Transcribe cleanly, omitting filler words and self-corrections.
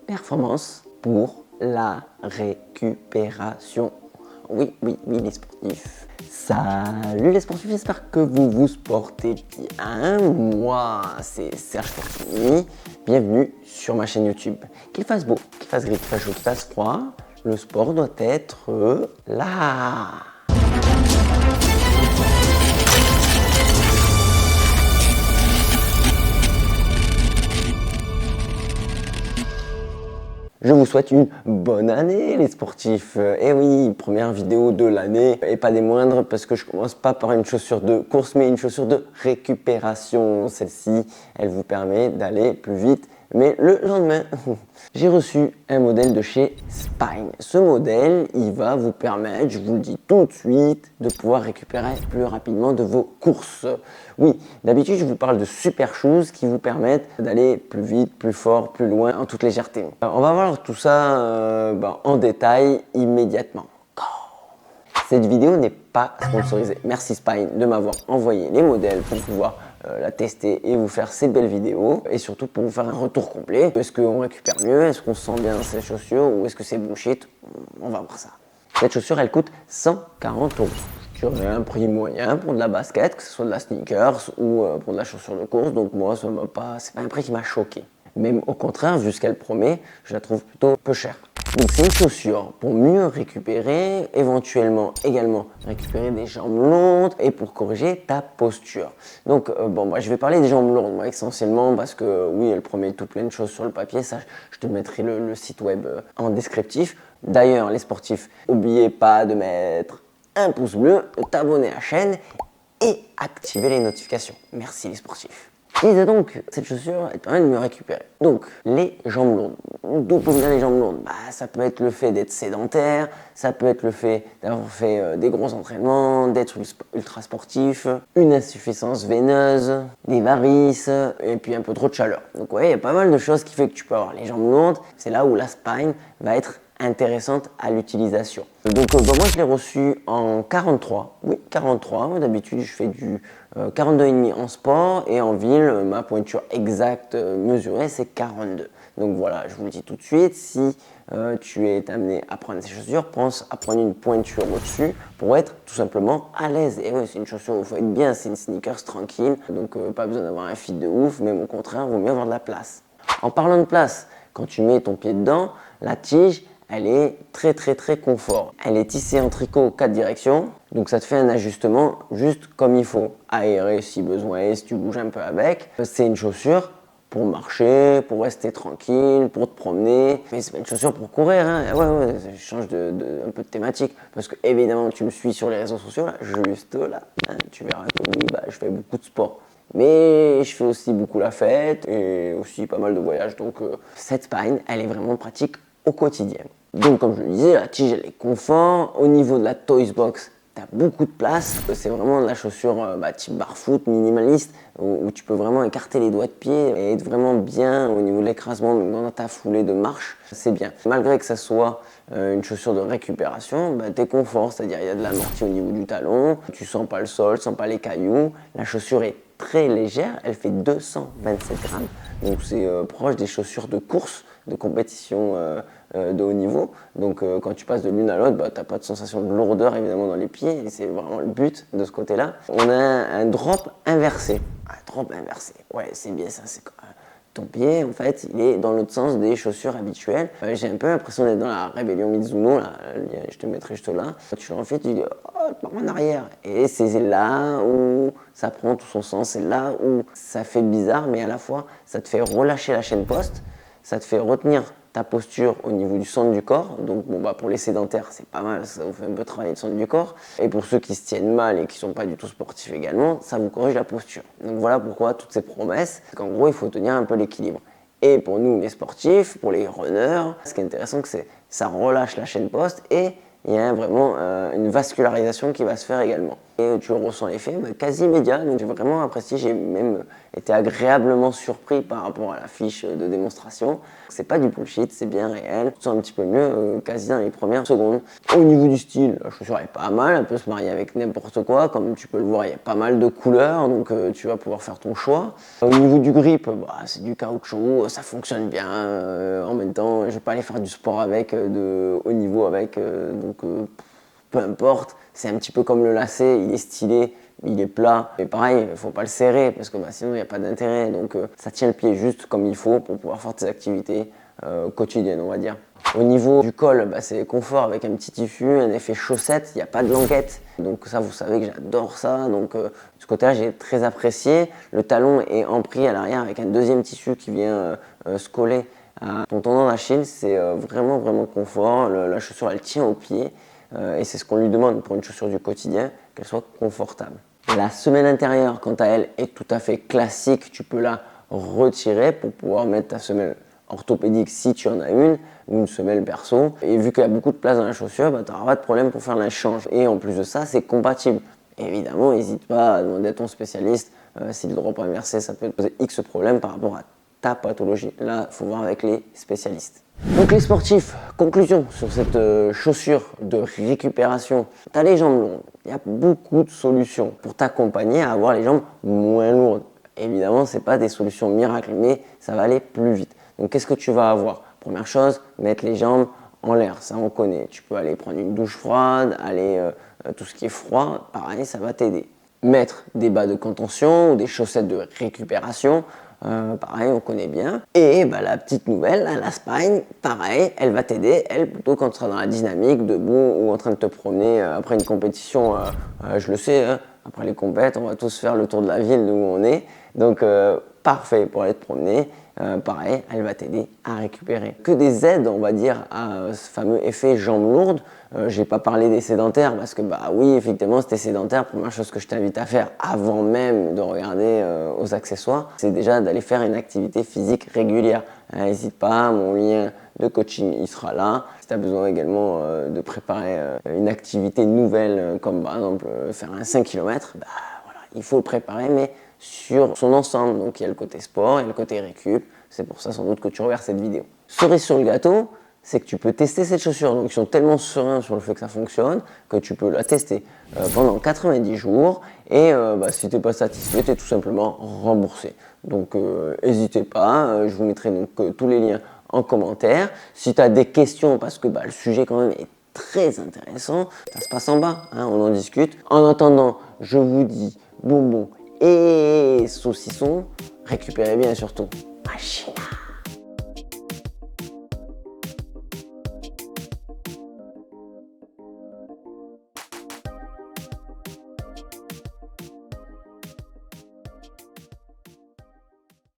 performance pour la récupération. Oui, les sportifs. Salut les sportifs, j'espère que vous vous portez bien. Moi, c'est Serge Fortuny. Bienvenue sur ma chaîne YouTube. Qu'il fasse beau, qu'il fasse gris, qu'il fasse chaud, qu'il fasse froid, le sport doit être là. Je vous souhaite une bonne année les sportifs. Et oui, première vidéo de l'année et pas des moindres parce que je commence pas par une chaussure de course mais une chaussure de récupération. Celle-ci, elle vous permet d'aller plus vite mais le lendemain. J'ai reçu un modèle de chez Spine. Ce modèle, il va vous permettre, je vous le dis tout de suite, de pouvoir récupérer plus rapidement de vos courses. Oui, d'habitude, je vous parle de super shoes qui vous permettent d'aller plus vite, plus fort, plus loin, en toute légèreté. On va voir tout ça en détail immédiatement. Cette vidéo n'est pas sponsorisée. Merci Spine de m'avoir envoyé les modèles pour pouvoir la tester et vous faire ces belles vidéos et surtout pour vous faire un retour complet. Est-ce qu'on récupère mieux? Est-ce qu'on se sent bien dans ces chaussures ou est-ce que c'est bullshit? On va voir ça. Cette chaussure, elle coûte 140 €. Je dirais un prix moyen pour de la basket, que ce soit de la sneakers ou pour de la chaussure de course. Donc moi, c'est pas un prix qui m'a choqué. Même au contraire, vu ce qu'elle promet, je la trouve plutôt peu chère. Donc c'est une chaussure pour mieux récupérer, éventuellement également récupérer des jambes lourdes et pour corriger ta posture. Donc moi je vais parler des jambes lourdes moi essentiellement parce que oui elle promet tout plein de choses sur le papier, ça je te mettrai le site web en descriptif. D'ailleurs les sportifs, n'oubliez pas de mettre un pouce bleu, de t'abonner à la chaîne et activer les notifications. Merci les sportifs. Et donc, cette chaussure, elle permet de mieux récupérer. Donc, les jambes lourdes. D'où peuvent venir les jambes lourdes? Ça peut être le fait d'être sédentaire, ça peut être le fait d'avoir fait des gros entraînements, d'être ultra sportif, une insuffisance veineuse, des varices, et puis un peu trop de chaleur. Donc ouais, il y a pas mal de choses qui fait que tu peux avoir les jambes lourdes. C'est là où la Spine va être intéressante à l'utilisation. Donc moi je l'ai reçu en 43, oui 43, d'habitude je fais du 42,5 en sport et en ville ma pointure exacte mesurée c'est 42. Donc voilà, je vous le dis tout de suite, si tu es amené à prendre ces chaussures, pense à prendre une pointure au-dessus pour être tout simplement à l'aise. Et ouais, c'est une chaussure où il faut être bien, c'est une sneakers tranquille, donc pas besoin d'avoir un fit de ouf, même au contraire, il vaut mieux avoir de la place. En parlant de place, quand tu mets ton pied dedans, la tige, elle est très confort. Elle est tissée en tricot 4 directions, donc ça te fait un ajustement juste comme il faut. Aéré si besoin est, si tu bouges un peu avec. C'est une chaussure pour marcher, pour rester tranquille, pour te promener. Mais c'est pas une chaussure pour courir, hein. Ouais, je change un peu de thématique. Parce que évidemment, tu me suis sur les réseaux sociaux, là, juste là, hein, tu verras que oui, je fais beaucoup de sport. Mais je fais aussi beaucoup la fête et aussi pas mal de voyages. Donc cette Spine, elle est vraiment pratique au quotidien. Donc comme je le disais, la tige elle est confort. Au niveau de la Toys Box, tu as beaucoup de place. C'est vraiment de la chaussure type barfoot, minimaliste, où tu peux vraiment écarter les doigts de pied et être vraiment bien au niveau de l'écrasement, même dans ta foulée de marche, c'est bien. Malgré que ça soit une chaussure de récupération, tu es confort, c'est-à-dire il y a de l'amorti au niveau du talon, tu sens pas le sol, tu sens pas les cailloux. La chaussure est très légère, elle fait 227 grammes, donc c'est proche des chaussures de course, de compétition de haut niveau. Donc quand tu passes de l'une à l'autre, tu n'as pas de sensation de lourdeur évidemment dans les pieds, et c'est vraiment le but de ce côté-là. On a un drop inversé. Un drop inversé, ouais c'est bien ça, c'est ton pied en fait il est dans l'autre sens des chaussures habituelles. J'ai un peu l'impression d'être dans la Rébellion Mizuno, là, je te mettrai juste là. Tu en fait, tu dis oh, pars en arrière. Et c'est là où ça prend tout son sens, c'est là où ça fait bizarre, mais à la fois ça te fait relâcher la chaîne poste, ça te fait retenir ta posture au niveau du centre du corps. Donc pour les sédentaires, c'est pas mal, ça vous fait un peu travailler le centre du corps. Et pour ceux qui se tiennent mal et qui sont pas du tout sportifs également, ça vous corrige la posture. Donc voilà pourquoi toutes ces promesses, c'est qu'en gros, il faut tenir un peu l'équilibre. Et pour nous, les sportifs, pour les runners, ce qui est intéressant, c'est que ça relâche la chaîne poste et il y a vraiment une vascularisation qui va se faire également. et tu ressens l'effet quasi immédiat. Donc j'ai vraiment apprécié, j'ai même été agréablement surpris par rapport à la fiche de démonstration. C'est pas du bullshit, c'est bien réel. Tu te sens un petit peu mieux quasi dans les premières secondes. Au niveau du style, la chaussure est pas mal, elle peut se marier avec n'importe quoi. Comme tu peux le voir, il y a pas mal de couleurs, donc tu vas pouvoir faire ton choix. Au niveau du grip, c'est du caoutchouc, ça fonctionne bien. En même temps, je vais pas aller faire du sport avec, de haut niveau avec, peu importe. C'est un petit peu comme le lacet, il est stylé, il est plat. Et pareil, il faut pas le serrer parce que sinon il n'y a pas d'intérêt. Donc ça tient le pied juste comme il faut pour pouvoir faire tes activités quotidiennes, on va dire. Au niveau du col, c'est confort avec un petit tissu, un effet chaussette, il n'y a pas de languette. Donc ça, vous savez que j'adore ça. Donc de ce côté-là, j'ai très apprécié. Le talon est empris à l'arrière avec un deuxième tissu qui vient se coller à ton tendon d'Achille. C'est vraiment, vraiment confort. La chaussure, elle tient au pied. Et c'est ce qu'on lui demande pour une chaussure du quotidien, qu'elle soit confortable. La semelle intérieure, quant à elle, est tout à fait classique. Tu peux la retirer pour pouvoir mettre ta semelle orthopédique si tu en as une, ou une semelle perso. Et vu qu'il y a beaucoup de place dans la chaussure, tu n'auras pas de problème pour faire l'échange. Et en plus de ça, c'est compatible. Évidemment, n'hésite pas à demander à ton spécialiste si le drop inversé, ça peut te poser X problèmes par rapport à ta pathologie. Là, il faut voir avec les spécialistes. Donc les sportifs, conclusion sur cette chaussure de récupération. Tu as les jambes longues, il y a beaucoup de solutions pour t'accompagner à avoir les jambes moins lourdes. Évidemment, ce n'est pas des solutions miracles, mais ça va aller plus vite. Donc qu'est-ce que tu vas avoir? Première chose, mettre les jambes en l'air, ça on connaît. Tu peux aller prendre une douche froide, aller tout ce qui est froid, pareil, ça va t'aider. Mettre des bas de contention ou des chaussettes de récupération, pareil, on connaît bien. Et la petite nouvelle, la Spine, pareil, elle va t'aider, elle, plutôt quand tu seras dans la dynamique, debout ou en train de te promener après une compétition. Je le sais, hein, après les compètes, on va tous faire le tour de la ville d'où on est. Donc, parfait pour aller te promener. Pareil, elle va t'aider à récupérer. Que des aides, on va dire, à ce fameux effet jambes lourdes. J'ai pas parlé des sédentaires parce que oui, effectivement, si t'es sédentaire, première chose que je t'invite à faire avant même de regarder aux accessoires, c'est déjà d'aller faire une activité physique régulière. N'hésite pas, mon lien de coaching il sera là. Si tu as besoin également de préparer une activité nouvelle, comme par exemple faire un 5 km, voilà, il faut le préparer, mais sur son ensemble. Donc il y a le côté sport, il y a le côté récup. C'est pour ça sans doute que tu regardes cette vidéo. Cerise sur le gâteau, c'est que tu peux tester cette chaussure. Donc ils sont tellement sereins sur le fait que ça fonctionne que tu peux la tester pendant 90 jours. Et si tu n'es pas satisfait, tu es tout simplement remboursé. Donc n'hésitez pas, je vous mettrai donc tous les liens en commentaire. Si tu as des questions, parce que le sujet quand même est très intéressant, ça se passe en bas, hein, on en discute. En attendant, je vous dis bonbons et saucissons, récupérez bien surtout.